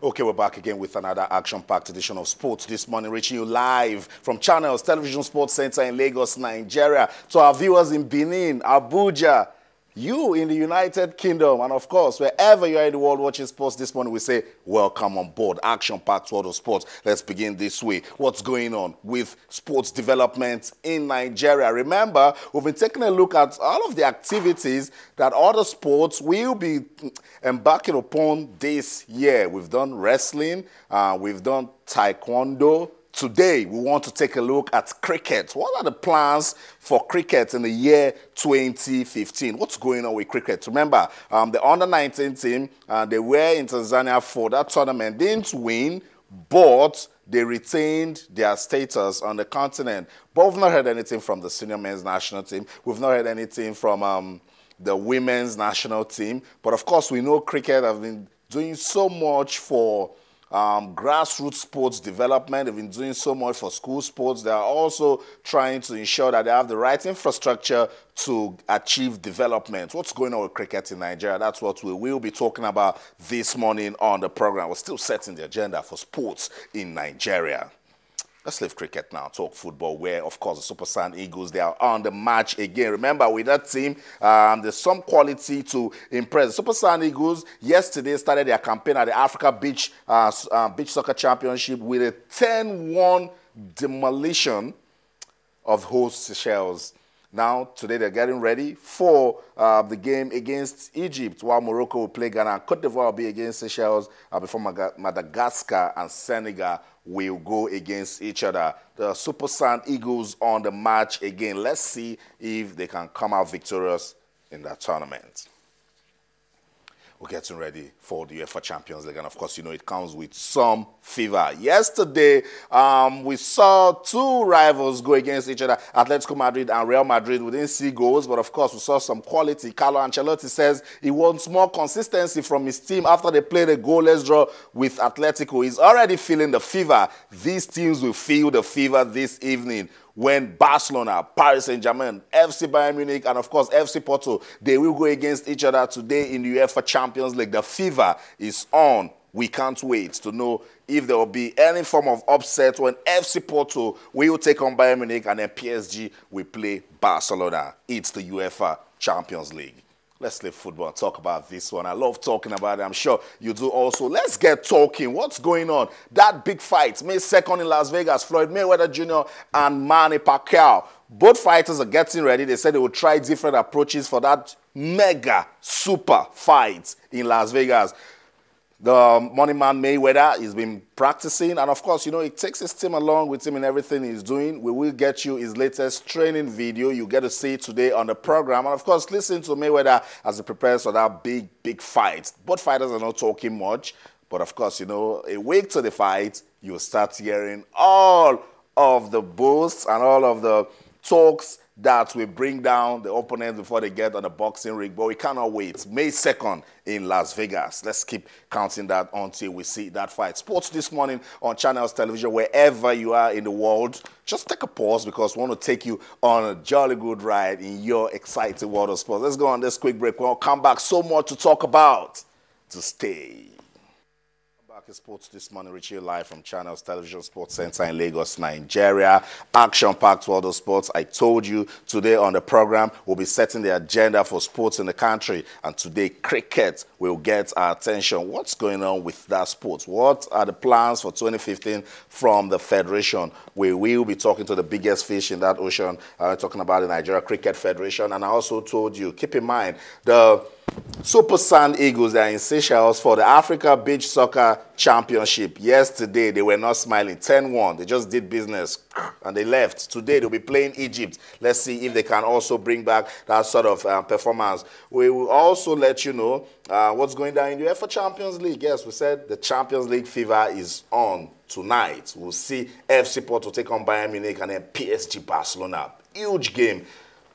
Okay, we're back again with another action-packed edition of sports this morning, reaching you live from Channels Television Sports Center in Lagos, Nigeria. To our viewers in Benin, Abuja, you in the United Kingdom, and of course, wherever you are in the world watching sports this morning, we say, welcome on board. Action-packed world of sports. Let's begin this way. What's going on with sports development in Nigeria? Remember, we've been taking a look at all of the activities that other sports will be embarking upon this year. We've done wrestling, we've done taekwondo. Today, we want to take a look at cricket. What are the plans for cricket in the year 2015? What's going on with cricket? Remember, the under-19 team, they were in Tanzania for that tournament. Didn't win, but they retained their status on the continent. But we've not heard anything from the senior men's national team. We've not heard anything from the women's national team. But of course, we know cricket have been doing so much for grassroots sports development. They've been doing so much for school sports. They are also trying to ensure that they have the right infrastructure to achieve development. What's going on with cricket in Nigeria? That's what we will be talking about this morning on the program. We're still setting the agenda for sports in Nigeria. Let's leave cricket now, talk football, where, of course, the Super Sand Eagles, they are on the march again. Remember, with that team, there's some quality to impress. The Super Sand Eagles yesterday started their campaign at the Africa Beach Soccer Championship with a 10-1 demolition of host Seychelles. Now, today they're getting ready for the game against Egypt, while Morocco will play Ghana. Cote d'Ivoire will be against Seychelles before Madagascar and Senegal will go against each other. The Super Sand Eagles on the march again. Let's see if they can come out victorious in that tournament. We're getting ready for the UEFA Champions League, and of course, you know, it comes with some fever. Yesterday, we saw two rivals go against each other, Atletico Madrid and Real Madrid. We didn't see goals, but of course, we saw some quality. Carlo Ancelotti says he wants more consistency from his team after they played a goalless draw with Atletico. He's already feeling the fever. These teams will feel the fever this evening when Barcelona, Paris Saint-Germain, FC Bayern Munich, and of course FC Porto, they will go against each other today in the UEFA Champions League. The fever is on. We can't wait to know if there will be any form of upset when FC Porto will take on Bayern Munich and then PSG will play Barcelona. It's the UEFA Champions League. Let's leave football and talk about this one. I love talking about it. I'm sure you do also. Let's get talking. What's going on? That big fight, May 2nd in Las Vegas, Floyd Mayweather Jr. and Manny Pacquiao. Both fighters are getting ready. They said they will try different approaches for that mega super fight in Las Vegas. The money man Mayweather has been practicing, and of course, you know, it takes his team along with him in everything he's doing. We will get you his latest training video. You get to see it today on the program. And of course, listen to Mayweather as he prepares for that big fight. Both fighters are not talking much, but of course, you know, a week to the fight, you'll start hearing all of the boasts and all of the talks that will bring down the opponents before they get on the boxing ring. But we cannot wait. May 2nd in Las Vegas. Let's keep counting that until we see that fight. Sports this morning on Channels Television, wherever you are in the world. Just take a pause because we want to take you on a jolly good ride in your exciting world of sports. Let's go on this quick break. We'll come back. So much to talk about. To stay. Sports this morning, reaching you live from Channels Television Sports Center in Lagos, Nigeria. Action-packed world of sports. I told you today on the program, we'll be setting the agenda for sports in the country. And today, cricket will get our attention. What's going on with that sport? What are the plans for 2015 from the Federation? We will be talking to the biggest fish in that ocean. Talking about the Nigeria Cricket Federation. And I also told you, keep in mind, the Super Sand Eagles, they are in Seychelles for the Africa Beach Soccer Championship. Yesterday, they were not smiling. 10-1. They just did business and they left. Today, they'll be playing Egypt. Let's see if they can also bring back that sort of performance. We will also let you know what's going down in the UEFA Champions League. Yes, we said the Champions League fever is on tonight. We'll see FC Porto take on Bayern Munich and then PSG Barcelona. Huge game.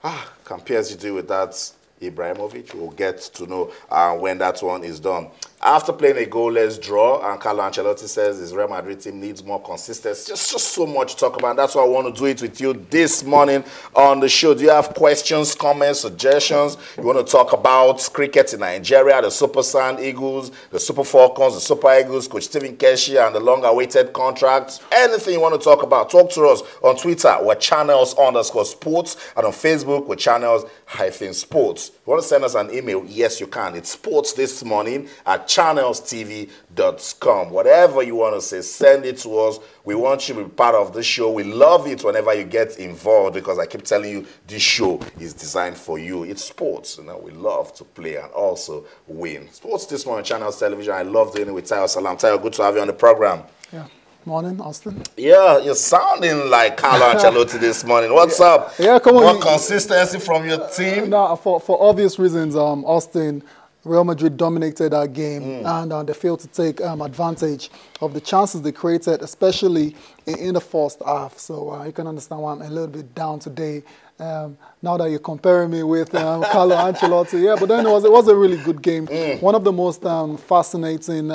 Can PSG deal with that Ibrahimovic. We'll get to know when that one is done. After playing a goalless draw, and Carlo Ancelotti says his Real Madrid team needs more consistency. Just so much to talk about. That's why I want to do it with you this morning on the show. Do you have questions, comments, suggestions? You want to talk about cricket in Nigeria, the Super Sand Eagles, the Super Falcons, the Super Eagles, Coach Stephen Keshi, and the long-awaited contract? Anything you want to talk about, talk to us on Twitter. We're channels_sports, and on Facebook, we're channels-sports. You want to send us an email? Yes, you can. It's sportsthismorning@channelstv.com. Whatever you want to say, send it to us. We want you to be part of the show. We love it whenever you get involved, because I keep telling you, this show is designed for you. It's sports. You know, we love to play and also win. Sports This Morning, Channels Television. I love doing it with Tayo Salam. Tayo, good to have you on the program. Yeah. Morning, Austin. Yeah, you're sounding like Carlo Ancelotti this morning. What's up? Yeah, come on. More consistency from your team? No, for obvious reasons, Austin, Real Madrid dominated that game, and they failed to take advantage of the chances they created, especially in the first half. So you can understand why I'm a little bit down today. Now that you're comparing me with Carlo Ancelotti, yeah, but then it was a really good game. One of the most fascinating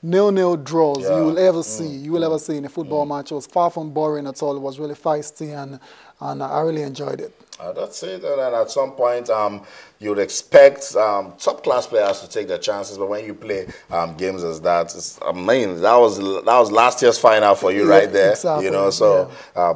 nil-nil draws you will ever see. You will ever see in a football match. It was far from boring at all. It was really feisty, and I really enjoyed it. That's it. And at some point, you would expect top-class players to take their chances, but when you play games as that, that was last year's final for you, right there. Exactly. You know, so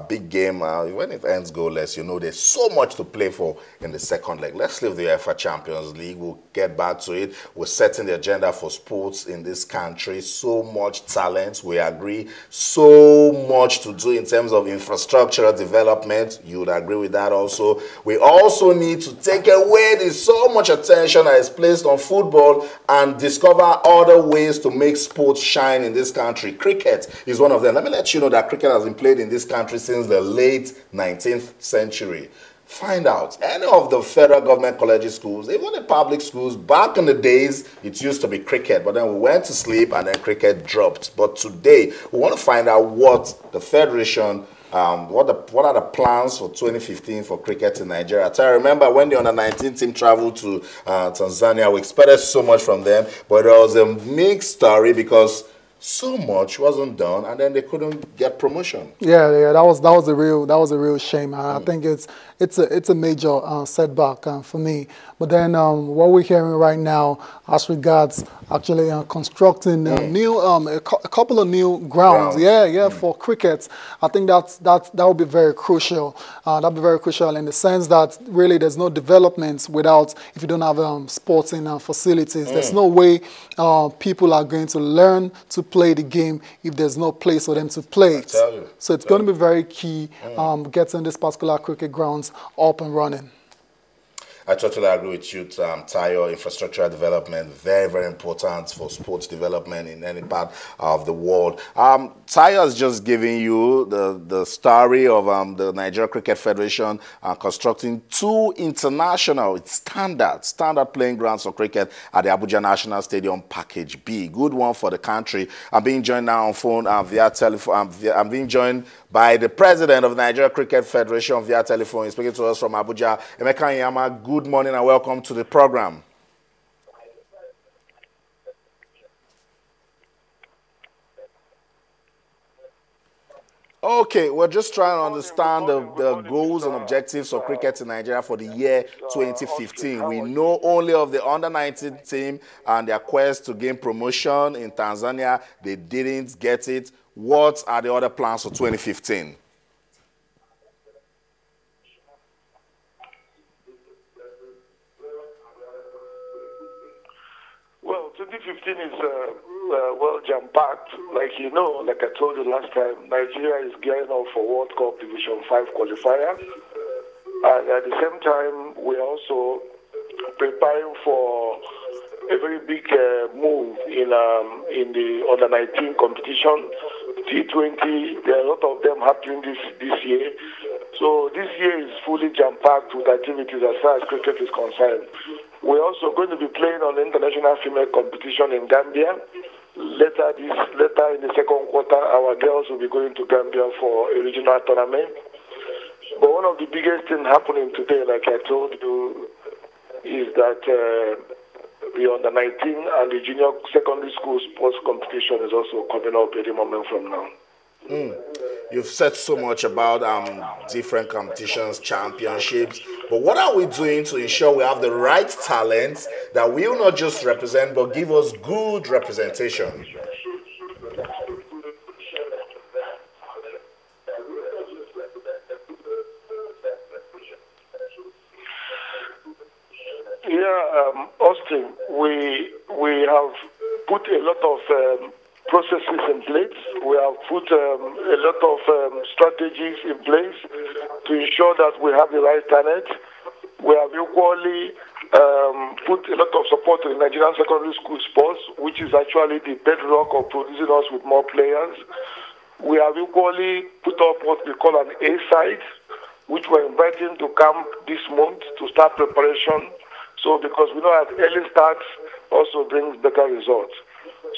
big game. When it ends goalless, you know there's so much to play for in the second leg. Let's leave the UEFA Champions League. We'll get back to it. We're setting the agenda for sports in this country. So much talent. We agree. So much to do in terms of infrastructural development. You would agree with that also. We also need to take away this so much attention that is placed on football and discover other ways to make sports shine in this country. Cricket is one of them. Let me let you know that cricket has been played in this country since the late 19th century. Find out any of the federal government college schools, even the public schools, back in the days, it used to be cricket, but then we went to sleep and then cricket dropped. But today, we want to find out what the federation what are the plans for 2015 for cricket in Nigeria? I remember when the under-19 team traveled to Tanzania, we expected so much from them, but there was a mixed story because so much wasn't done, and then they couldn't get promotion. Yeah, that was a real shame. I think it's a major setback for me. But then what we're hearing right now, as regards actually constructing a couple of new grounds, for cricket, I think that would be very crucial. That'd be very crucial in the sense that really there's no development if you don't have sporting facilities. There's no way people are going to learn to play the game if there's no place for them to play it. So it's going to be very key getting this particular cricket grounds up and running. I totally agree with you, Tayo. Infrastructure development, very, very important for sports development in any part of the world. Tayo is just giving you the story of the Nigeria Cricket Federation constructing two international standard playing grounds for cricket at the Abuja National Stadium, Package B. Good one for the country. I'm being joined now on phone via telephone. I'm being joined by the president of the Nigeria Cricket Federation via telephone. He's speaking to us from Abuja. Emeka Nyama, good morning and welcome to the program. Okay, we're just trying to understand the goals and objectives of cricket in Nigeria for the year 2015. We know only of the under-19 team and their quest to gain promotion in Tanzania. They didn't get it. What are the other plans for 2015? Well, 2015 is well jam-packed. Like I told you last time, Nigeria is gearing up for World Cup Division 5 qualifier. And at the same time, we're also preparing for a very big move in the under-19 competition, T20. There are a lot of them happening this year. So this year is fully jam-packed with activities as far as cricket is concerned. We're also going to be playing on the international female competition in Gambia. Later in the second quarter, our girls will be going to Gambia for a regional tournament. But one of the biggest things happening today, like I told you, is that the under-19 and the junior secondary school sports competition is also coming up any moment from now. You've said so much about different competitions, championships, but what are we doing to ensure we have the right talent that will not just represent but give us good representation? Yeah, Austin, we have put a lot of processes in place. We have put a lot of strategies in place to ensure that we have the right talent. We have equally put a lot of support to the Nigerian secondary school sports, which is actually the bedrock of producing us with more players. We have equally put up what we call an A side, which we're inviting to camp this month to start preparation. So because we know that early starts also brings better results.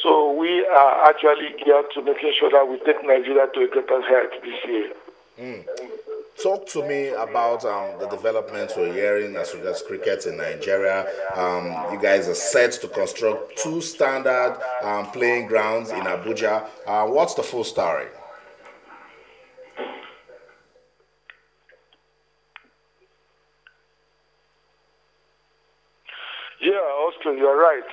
So we are actually geared to making sure that we take Nigeria to a greater height this year. Talk to me about the developments we're hearing as regards cricket in Nigeria. You guys are set to construct 2 standard playing grounds in Abuja. What's the full story? Yeah, Austin, you're right.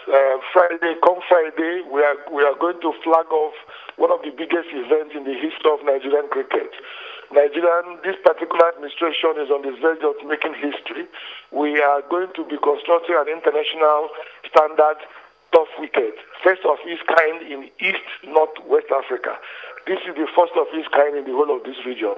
Come Friday, we are going to flag off one of the biggest events in the history of Nigerian cricket. This particular administration is on the verge of making history. We are going to be constructing an international standard tough wicket, first of its kind in East North-West Africa. This is the first of its kind in the whole of this region,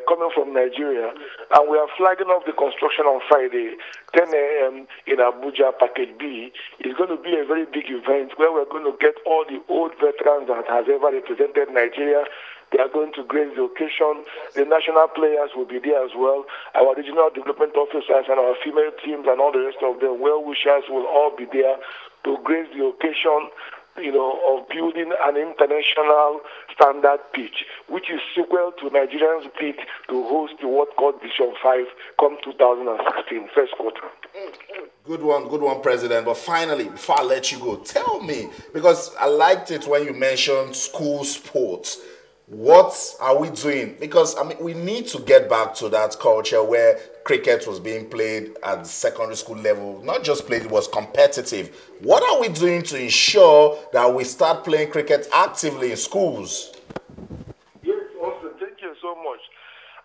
coming from Nigeria. And we are flagging off the construction on Friday, 10 a.m. in Abuja, Package B. It's going to be a very big event where we're going to get all the old veterans that have ever represented Nigeria. They are going to grace the occasion. The national players will be there as well. Our regional development officers and our female teams and all the rest of them, well-wishers will all be there to grace the occasion, of building an international standard pitch, which is sequel to Nigerians' bid to host the World Cup Division 5 come 2016, first quarter. Good one, President. But finally, before I let you go, tell me, because I liked it when you mentioned school sports. What are we doing? Because, we need to get back to that culture where cricket was being played at the secondary school level. Not just played, it was competitive. What are we doing to ensure that we start playing cricket actively in schools? Yes, Austin, thank you so much.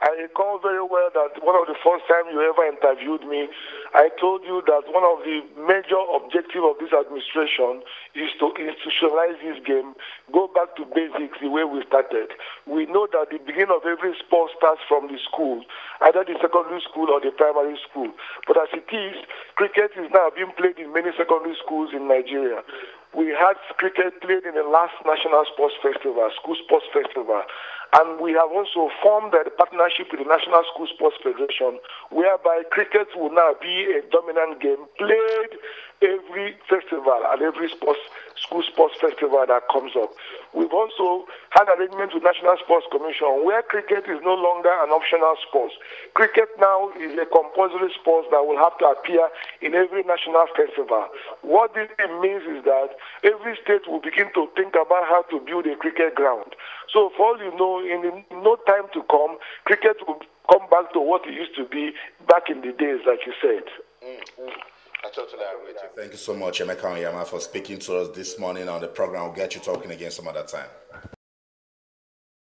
I recall very well that one of the first time you ever interviewed me, I told you that one of the major objectives of this administration is to institutionalize this game, go back to basics the way we started. We know that the beginning of every sport starts from the school, either the secondary school or the primary school. But as it is, cricket is now being played in many secondary schools in Nigeria. We had cricket played in the last National Sports Festival, School Sports Festival. And we have also formed a partnership with the National School Sports Federation, whereby cricket will now be a dominant game played every festival and every school sports festival that comes up. We've also had arrangements with National Sports Commission where cricket is no longer an optional sport. Cricket now is a compulsory sport that will have to appear in every national festival. What this means is that every state will begin to think about how to build a cricket ground. So for all you know, in no time to come, cricket will come back to what it used to be back in the days, like you said. I totally agree with you. Thank you so much, Emeka Onyema, for speaking to us this morning on the program. We'll get you talking again some other time.